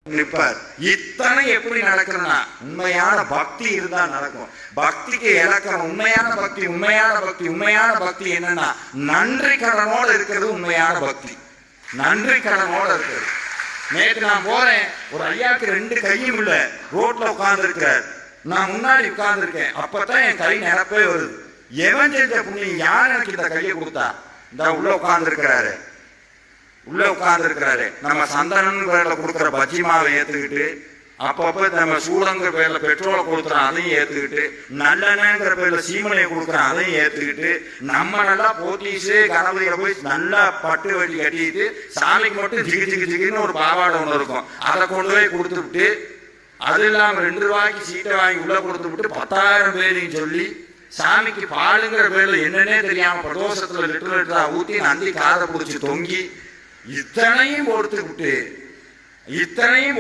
நிற்பார். இத்தனை எப்படி நடக்கணும்னா உண்மையான பக்தி இருந்தா நடக்கும். பக்திக்கு இலக்கணம் உண்மையான பக்தி. உண்மையான பக்தி உண்மையான பக்தி என்னன்னா நன்றி கடனோட இருக்கிறது உண்மையான பக்தி. நன்றி கடனோட இருக்கிறது. நேற்று நான் போறேன், ஒரு ஐயாவுக்கு 2 கையும் இல்ல, ரோட்ல உட்கார்ந்து இருக்கிறார். நான் முன்னாடி உட்கார்ந்து இருக்கேன். அப்பதான் என் கை நிரப்பே வருது. எவன் செஞ்ச புண்ணியம், யார் எனக்கு இந்த கையை கொடுத்தா? இந்த உள்ள உட்கார்ந்து இருக்கிறாரு, உள்ள உட்கார்ந்து இருக்கிறாரு. நம்ம சந்தனன் பேர்ல கொடுக்குற பஜ்ஜி மாவை ஏத்துக்கிட்டு, அப்பப்ப நம்ம சூடங்கிற பேர்ல பெட்ரோலை கொடுக்குறோம், அதையும் ஏத்துக்கிட்டு, நல்லெண்ணங்கிற பேர்ல சீமனையை கொடுக்குறோம், அதையும் ஏத்துக்கிட்டு, நம்ம நல்லா போத்தீஸு கணபதியில போய் நல்லா பட்டு வெட்டி கட்டிட்டு, சாமிக்கு மட்டும் ஜிகி ஜிகி ஜிகின்னு ஒரு பாவாடை ஒன்று இருக்கும், அதை கொண்டு போய் கொடுத்து விட்டு, அது இல்லாம 2 ரூபாய்க்கு சீட்டை வாங்கி உள்ள கொடுத்து விட்டு 10,000 பேரையும் சொல்லி, சாமிக்கு பாலுங்கிற பேர்ல என்னன்னே தெரியாம பிரதோஷத்துல லிட்டரா ஊத்தி நந்தி காதை பிடிச்சி தொங்கி, இத்தனையும் கொடுத்து விட்டு, இத்தனையும்